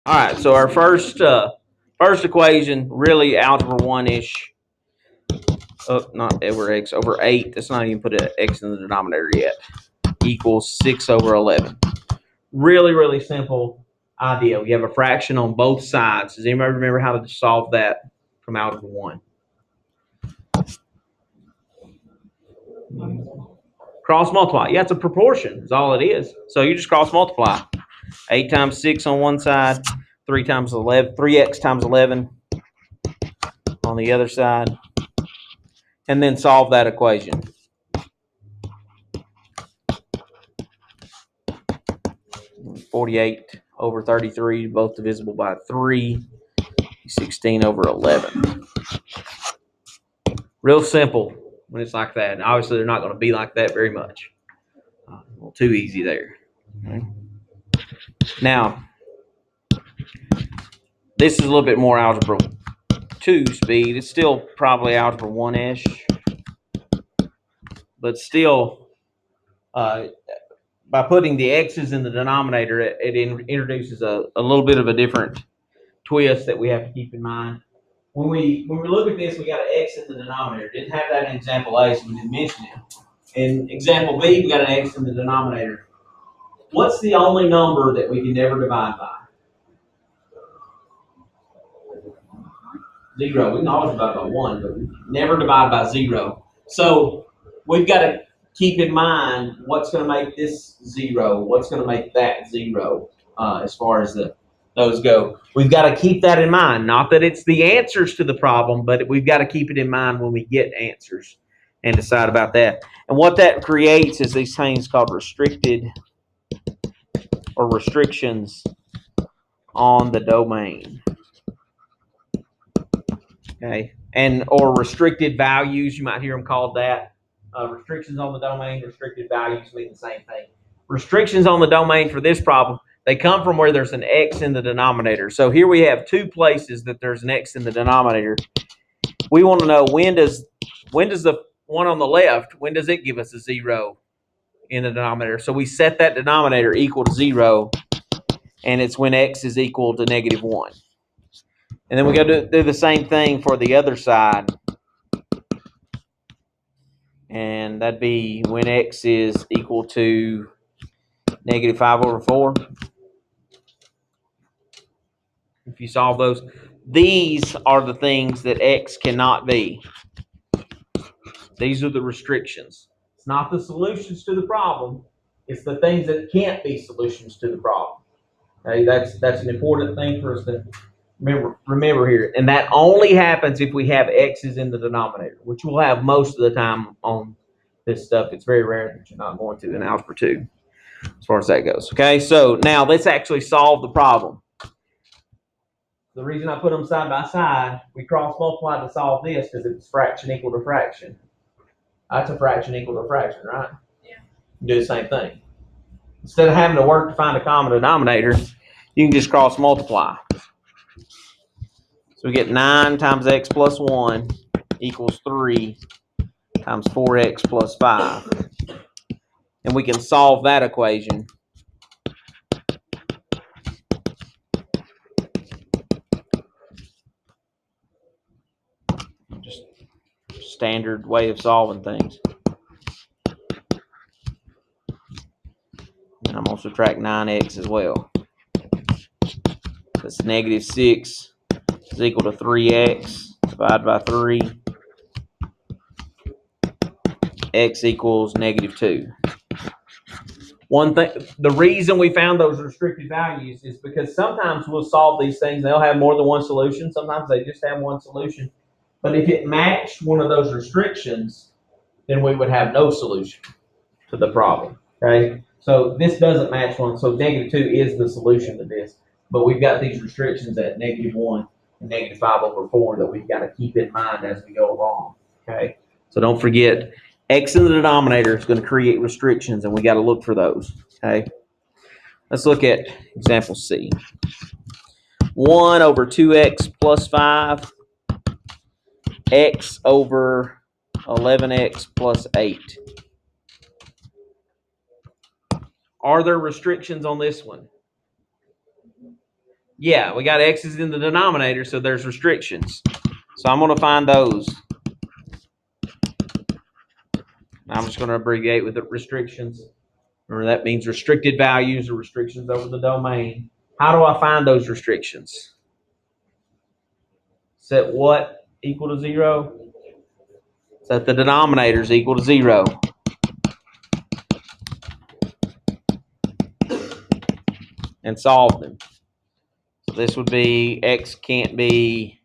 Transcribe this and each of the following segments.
All right, so our first equation, really algebra 1-ish. Oh, not over x, over 8. Let's not even put an x in the denominator yet. Equals 6 over 11. Really, really simple idea. We have a fraction on both sides. Does anybody remember how to solve that from algebra 1? Cross multiply. Yeah, it's a proportion is all it is. So you just cross multiply. 8 times 6 on one side, 3 times 11, 3x times 11 on the other side, and then solve that equation. (48 over 33), both divisible by 3, 16 over 11. Real simple when it's like that. And obviously, they're not going to be like that very much. A little too easy there. Okay. Now, this is a little bit more algebra 2 speed. It's still probably algebra 1-ish, but still, by putting the x's in the denominator, it introduces a little bit of a different twist that we have to keep in mind. When we look at this, we got an x in the denominator. Didn't have that in example A, so we didn't mention it. In example B, we got an x in the denominator. What's the only number that we can never divide by? 0. We can always divide by 1, but we never divide by 0. So we've got to keep in mind what's going to make this 0, what's going to make that 0, as far as those go. We've got to keep that in mind. Not that it's the answers to the problem, but we've got to keep it in mind when we get answers and decide about that. And what that creates is these things called restricted or restrictions on the domain. Okay, and or restricted values, you might hear them called that. Restrictions on the domain, restricted values mean the same thing. Restrictions on the domain for this problem, they come from where there's an x in the denominator. So here we have two places that there's an x in the denominator. We want to know when does the one on the left, when does it give us a 0 in the denominator? So we set that denominator equal to 0, and it's when x is equal to -1. And then we got to do the same thing for the other side. And that'd be when x is equal to -5 over 4. If you solve those, these are the things that x cannot be. These are the restrictions. It's not the solutions to the problem. It's the things that can't be solutions to the problem. Okay, that's an important thing for us to remember here. And that only happens if we have x's in the denominator, which we'll have most of the time on this stuff. It's very rare that you're not going to in algebra 2 as far as that goes. Okay, so now let's actually solve the problem. The reason I put them side by side, we cross multiply to solve this because it's fraction equal to fraction. That's a fraction equal to a fraction, right? Yeah. Do the same thing. Instead of having to work to find a common denominator, you can just cross multiply. So we get 9 times x plus 1 equals 3 times 4x plus 5. And we can solve that equation. Just standard way of solving things. And I'm going to subtract 9x as well. That's -6 is equal to 3x divided by 3. X equals -2. One thing, the reason we found those restricted values is because sometimes we'll solve these things. They'll have more than one solution. Sometimes they just have one solution. But if it matched one of those restrictions, then we would have no solution to the problem. Okay, so this doesn't match one. So -2 is the solution to this. But we've got these restrictions at -1 and -5 over 4 that we've got to keep in mind as we go along. Okay, so don't forget, x in the denominator is going to create restrictions, and we got to look for those. Okay, let's look at example C. 1 over 2x plus 5, x over 11x plus 8. Are there restrictions on this one? Yeah, we got x's in the denominator, so there's restrictions. So I'm going to find those. I'm just going to abbreviate with the restrictions. Remember, that means restricted values or restrictions over the domain. How do I find those restrictions? Set what equal to 0? Set the denominators equal to 0. And solve them. So this would be x can't be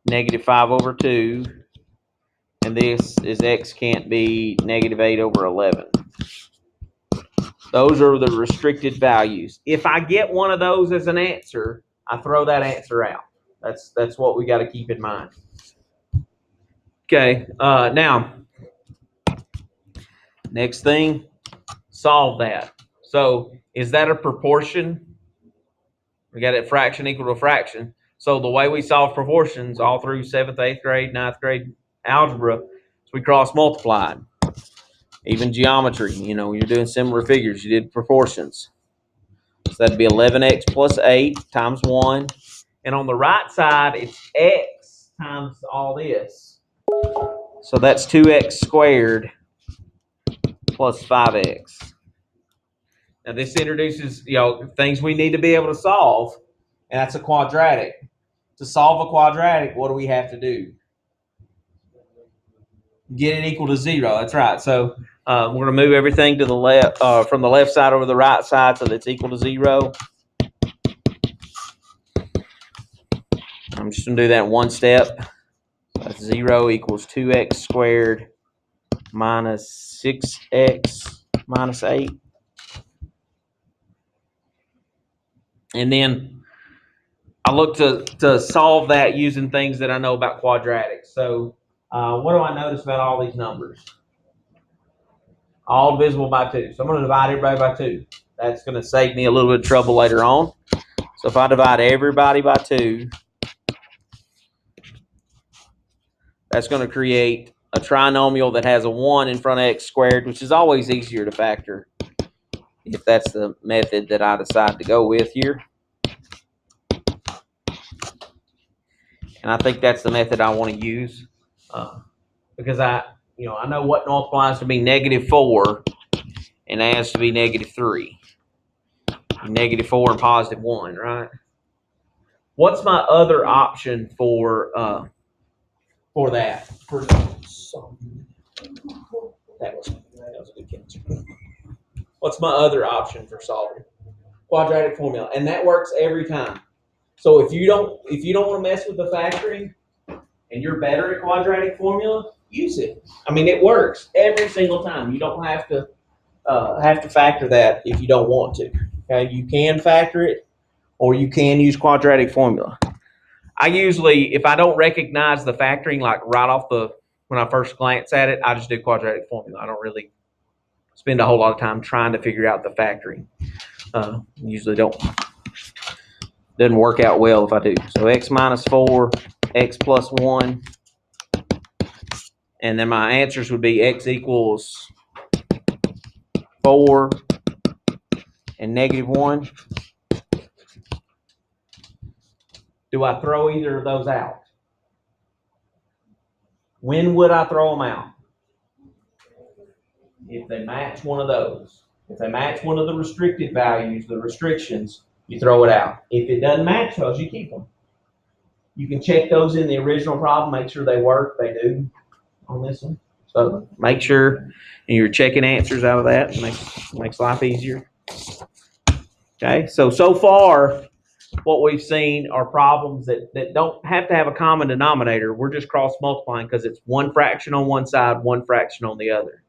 -5/2. And this is x can't be -8/11. Those are the restricted values. If I get one of those as an answer, I throw that answer out. That's what we got to keep in mind. Okay, now, next thing, solve that. So is that a proportion? We got a fraction equal to a fraction. So the way we solve proportions all through 7th, 8th grade, 9th grade algebra is we cross multiplied. Even geometry, you know, you're doing similar figures. You did proportions. So that'd be 11x plus 8 times 1. And on the right side, it's x times all this. So that's 2x squared plus 5x. Now this introduces, things we need to be able to solve, and that's a quadratic. To solve a quadratic, what do we have to do? Get it equal to 0. That's right. So we're going to move everything to the left, from the left side over the right side, so that's equal to 0. I'm just going to do that in one step. That's 0 equals 2x squared minus 6x minus 8. And then I look to solve that using things that I know about quadratics. So what do I notice about all these numbers? All divisible by 2. So I'm going to divide everybody by 2. That's going to save me a little bit of trouble later on. So if I divide everybody by 2, that's going to create a trinomial that has a 1 in front of x squared, which is always easier to factor if that's the method that I decide to go with here. And I think that's the method I want to use because I know what multiplies to be -4 and adds to be -3. -4 and +1, right? What's my other option for that? That was a good catch. What's my other option for solving? Quadratic formula, and that works every time. So if you don't want to mess with the factoring, and you're better at quadratic formula, use it. I mean, it works every single time. You don't have to factor that if you don't want to. Okay, you can factor it, or you can use quadratic formula. I usually, if I don't recognize the factoring like right off when I first glance at it, I just do quadratic formula. I don't really spend a whole lot of time trying to figure out the factoring. Usually doesn't work out well if I do. So x minus 4, x plus 1, and then my answers would be x equals 4 and -1. Do I throw either of those out? When would I throw them out? If they match one of those. If they match one of the restricted values, the restrictions, you throw it out. If it doesn't match those, you keep them. You can check those in the original problem, make sure they work. They do on this one. So make sure you're checking answers out of that. It makes life easier. Okay, so far, what we've seen are problems that don't have to have a common denominator. We're just cross multiplying because it's one fraction on one side, one fraction on the other.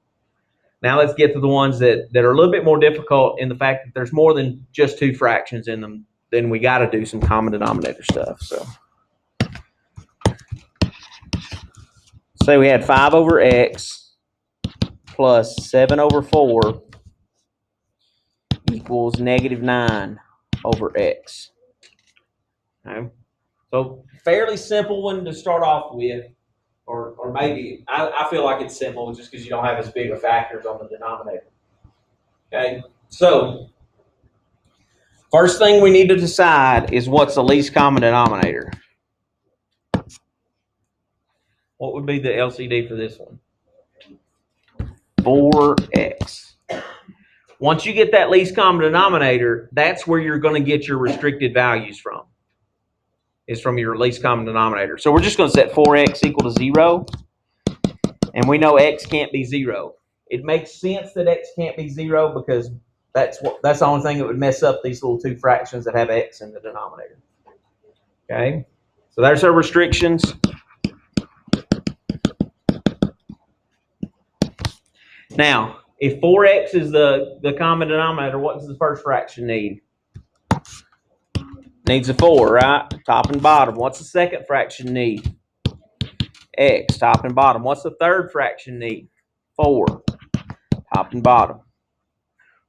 Now let's get to the ones that are a little bit more difficult in the fact that there's more than just two fractions in them. Then we got to do some common denominator stuff. So say we had 5 over x plus 7 over 4 equals -9 over x. Okay. So fairly simple one to start off with, or maybe I feel like it's simple just because you don't have as big of factors on the denominator. Okay, so First thing we need to decide is what's the least common denominator. What would be the LCD for this one? 4x. Once you get that least common denominator, that's where you're going to get your restricted values from. Is from your least common denominator. So we're just going to set 4x equal to 0. And we know x can't be 0. It makes sense that x can't be 0 because that's the only thing that would mess up these little two fractions that have x in the denominator. Okay? So there's our restrictions. Now, if 4x is the common denominator, what does the first fraction need? Needs a 4, right? Top and bottom. What's the second fraction need? X, top and bottom. What's the third fraction need? 4, top and bottom.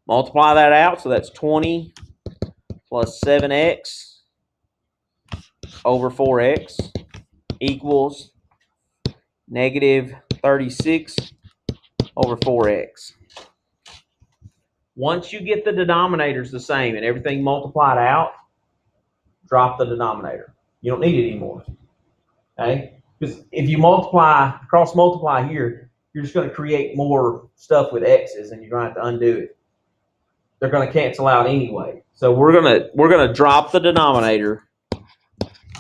Multiply that out, so that's 20 plus 7x over 4x equals negative 36 over 4x. Once you get the denominators the same and everything multiplied out, drop the denominator. You don't need it anymore. Okay? Because if you cross multiply here, you're just going to create more stuff with x's and you're going to have to undo it. They're going to cancel out anyway. So we're going to drop the denominator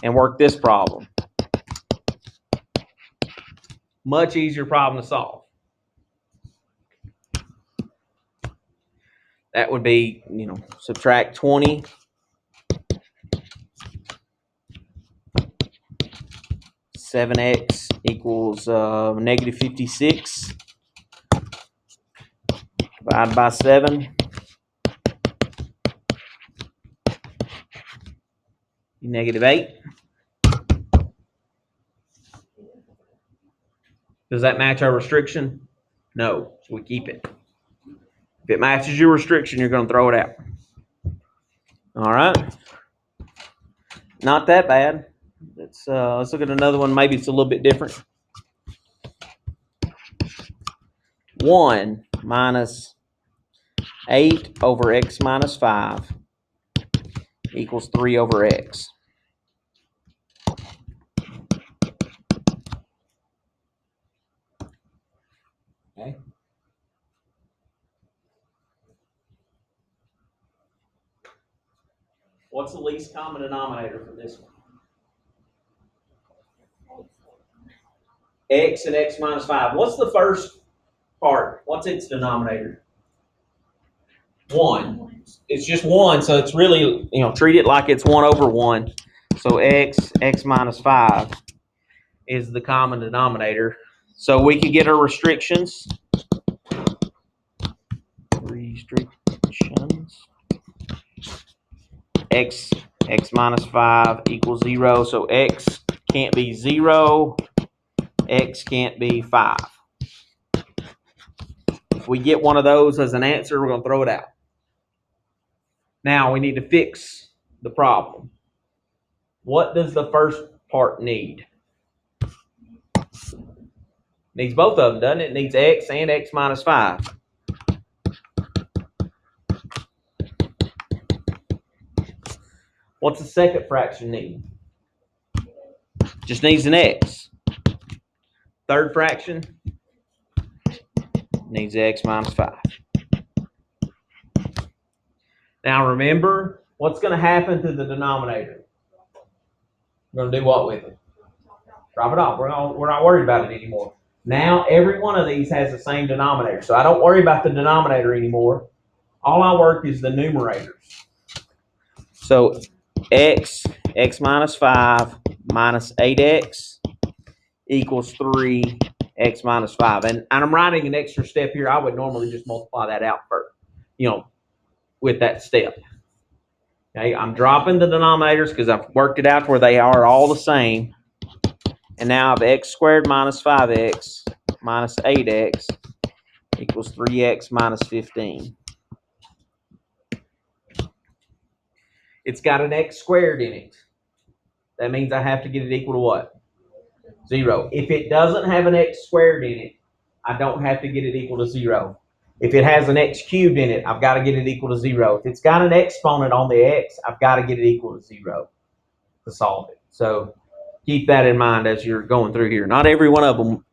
and work this problem. Much easier problem to solve. That would be, subtract 20 7x equals negative 56 divided by 7 negative 8. Does that match our restriction? No, so we keep it. If it matches your restriction, you're going to throw it out. All right. Not that bad. Let's look at another one. Maybe it's a little bit different. 1 minus 8 over x minus 5 equals 3 over x. Okay. What's the least common denominator for this one? X and x minus 5. What's the first part? What's its denominator? 1. It's just 1, so it's really, treat it like it's 1 over 1. So x minus 5 is the common denominator. So we can get our restrictions. X minus 5 equals 0. So x can't be 0. X can't be 5. If we get one of those as an answer, we're going to throw it out. Now we need to fix the problem. What does the first part need? Needs both of them, doesn't it? It needs x and x minus 5. What's the second fraction need? Just needs an x. Third fraction needs x minus 5. Now remember, what's going to happen to the denominator? We're going to do what with it? Drop it off. We're not worried about it anymore. Now every one of these has the same denominator. So I don't worry about the denominator anymore. All I work is the numerators. So x minus 5 minus 8x equals 3 x minus 5. And I'm writing an extra step here. I would normally just multiply that out first, with that step. Okay, I'm dropping the denominators because I've worked it out to where they are all the same. And now I have x squared minus 5x minus 8x equals 3x minus 15. It's got an x squared in it. That means I have to get it equal to what? 0. If it doesn't have an x squared in it, I don't have to get it equal to 0. If it has an x cubed in it, I've got to get it equal to 0. If it's got an exponent on the x, I've got to get it equal to 0 to solve it. So keep that in mind as you're going through here. Not every one of them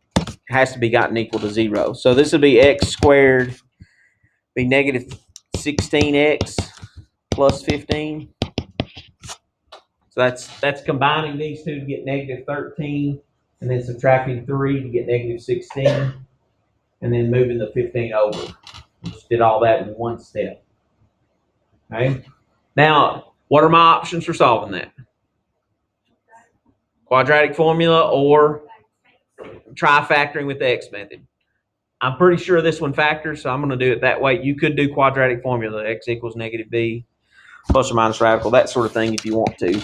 has to be gotten equal to 0. So this would be x squared, be negative 16x plus 15. So that's combining these two to get negative 13, and then subtracting 3 to get negative 16, and then moving the 15 over. Just did all that in one step. Okay. Now, what are my options for solving that? Quadratic formula or try factoring with the x method. I'm pretty sure this one factors, so I'm going to do it that way. You could do quadratic formula, x equals negative b, plus or minus radical, that sort of thing if you want to.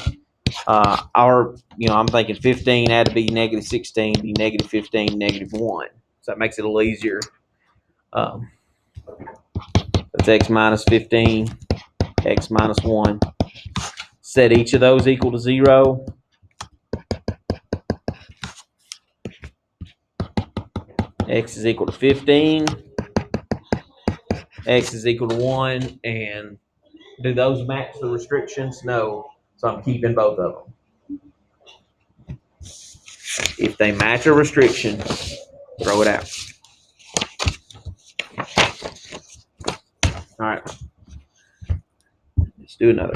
Or, I'm thinking 15 had to be negative 16, be negative 15, negative 1. So that makes it a little easier. That's x minus 15, x minus 1. Set each of those equal to 0. X is equal to 15. X is equal to 1. And do those match the restrictions? No. So I'm keeping both of them. If they match a restriction, throw it out. All right. Let's do another.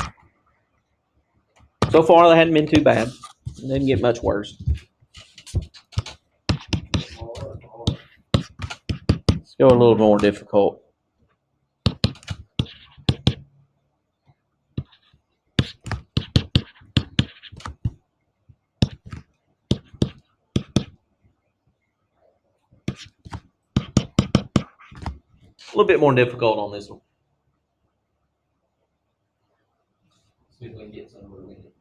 So far, they hadn't been too bad. It didn't get much worse. Let's go a little more difficult. A little bit more difficult on this one. See if we can get somewhere with it.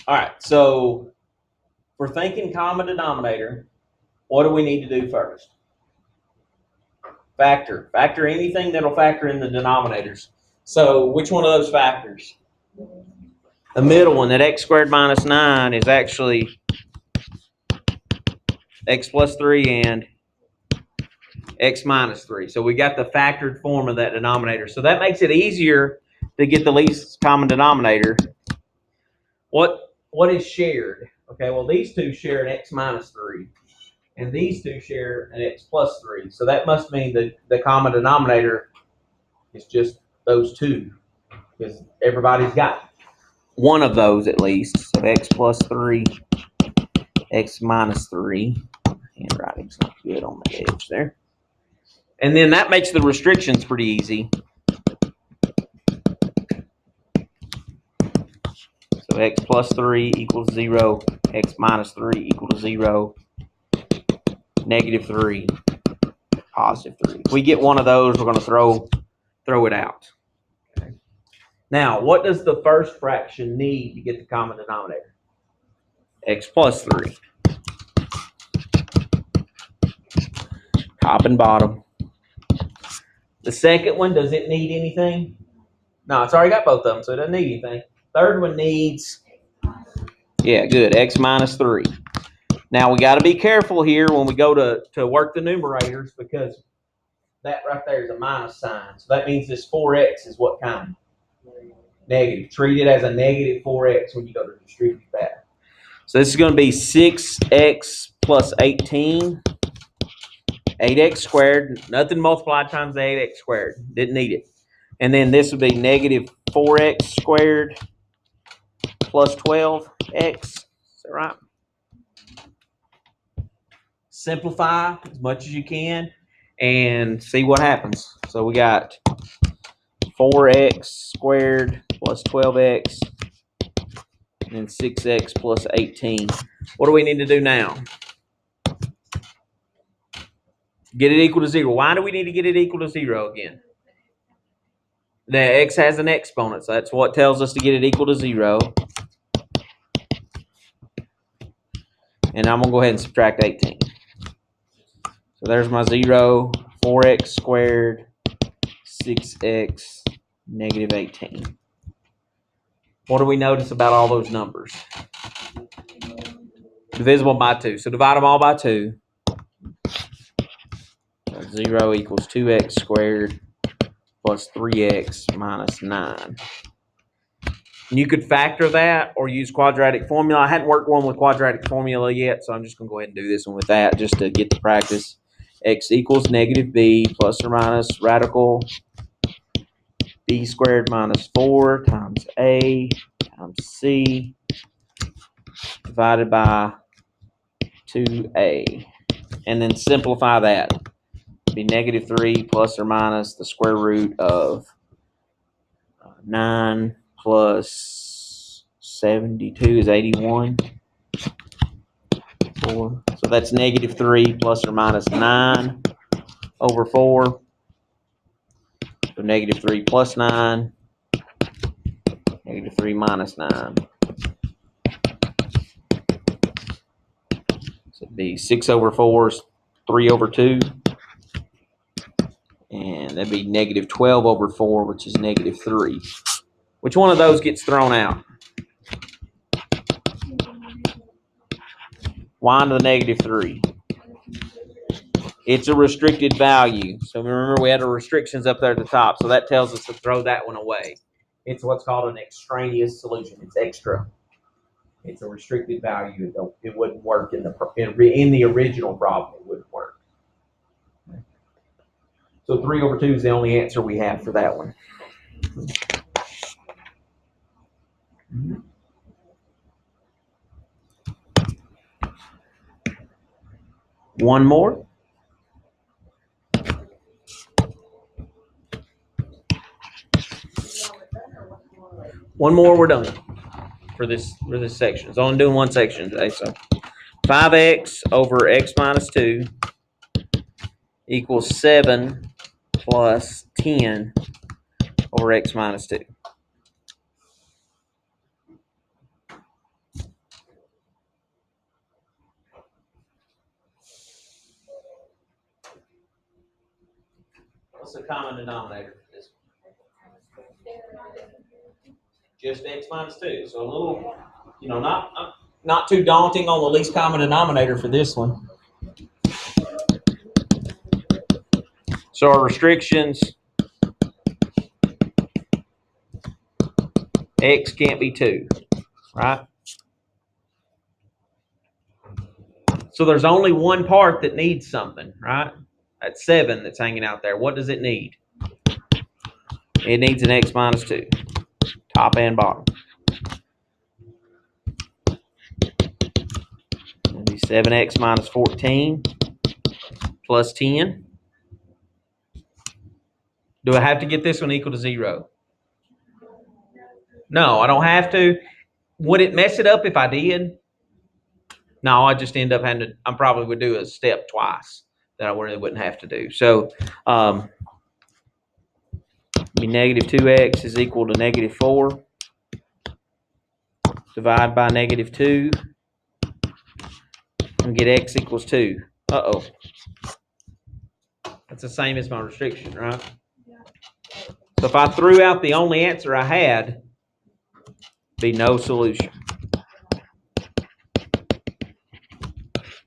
All right, so for thinking common denominator, what do we need to do first? Factor. Factor anything that'll factor in the denominators. So which one of those factors? The middle one, that x squared minus 9 is actually x plus 3 and x minus 3. So we got the factored form of that denominator. So that makes it easier to get the least common denominator. What is shared? Okay, well, these two share an x minus 3, and these two share an x plus 3. So that must mean that the common denominator is just those two, because everybody's got one of those at least. So x plus 3, x minus 3. Handwriting's not good on the edge there. And then that makes the restrictions pretty easy. So x plus 3 equals 0, x minus 3 equal to 0, negative 3, positive 3. If we get one of those, we're going to throw it out. Okay. Now, what does the first fraction need to get the common denominator? X plus 3. Top and bottom. The second one, does it need anything? No, it's already got both of them, so it doesn't need anything. Third one needs, yeah, good, x minus 3. Now, we got to be careful here when we go to work the numerators, because that right there is a minus sign. So that means this 4x is what kind? Negative. Treat it as a negative 4x when you go to distribute that. So this is going to be 6x plus 18. 8x squared. Nothing multiplied times the 8x squared. Didn't need it. And then this would be negative 4x squared plus 12x. Is that right? Simplify as much as you can and see what happens. So we got 4x squared plus 12x and then 6x plus 18. What do we need to do now? Get it equal to 0. Why do we need to get it equal to 0 again? The x has an exponent, so that's what tells us to get it equal to 0. And I'm going to go ahead and subtract 18. So there's my 0, 4x squared, 6x, negative 18. What do we notice about all those numbers? Divisible by 2. So divide them all by 2. 0 equals 2x squared plus 3x minus 9. And you could factor that or use quadratic formula. I hadn't worked one with quadratic formula yet, so I'm just going to go ahead and do this one with that just to get the practice. X equals negative b plus or minus radical b squared minus 4 times a times c divided by 2a. And then simplify that. Be negative 3 plus or minus the square root of 9 plus 72 is 81. 4. So that's negative 3 plus or minus 9 over 4. So negative 3 plus 9. Negative 3 minus 9. So it'd be 6 over 4 is 3 over 2. And that'd be negative 12 over 4, which is negative 3. Which one of those gets thrown out? Y to the negative 3. It's a restricted value. So remember we had the restrictions up there at the top. So that tells us to throw that one away. It's what's called an extraneous solution. It's extra. It's a restricted value. It wouldn't work in the original problem. It wouldn't work. So 3 over 2 is the only answer we have for that one. One more. One more, we're done for this section. So I'm doing one section today. So 5x over x minus 2 equals 7 plus 10 over x minus 2. What's the common denominator for this one? Just x minus 2. So a little, not too daunting on the least common denominator for this one. So our restrictions, x can't be 2, right? So there's only one part that needs something, right? That's 7 that's hanging out there. What does it need? It needs an x minus 2, top and bottom. It'll be 7x minus 14 plus 10. Do I have to get this one equal to 0? No, I don't have to. Would it mess it up if I did? No, I just end up having to, I probably would do a step twice that I really wouldn't have to do. So, be negative 2x is equal to negative 4. Divide by negative 2. And get x equals 2. Uh-oh. That's the same as my restriction, right? So if I threw out the only answer I had, be no solution.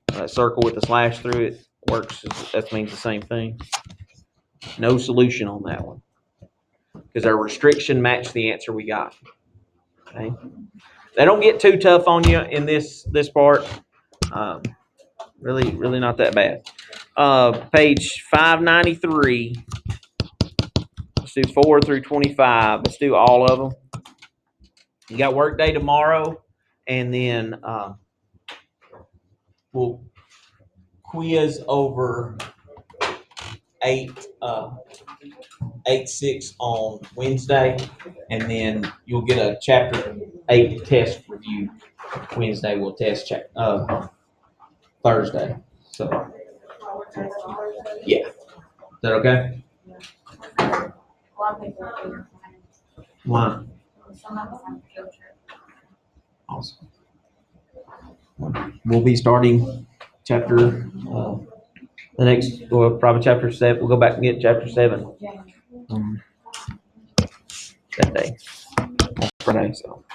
That circle with the slash through it works. That means the same thing. No solution on that one because our restriction matched the answer we got. Okay, they don't get too tough on you in this part. Really not that bad. Page 593. Let's do 4 through 25. Let's do all of them. You got work day tomorrow, and then we'll quiz over 8-6 on Wednesday, and then you'll get a chapter 8 test review. Wednesday we'll test Thursday. So yeah, is that okay? Why? Awesome. We'll be starting chapter probably chapter 7. We'll go back and get chapter 7 that day. Friday, so.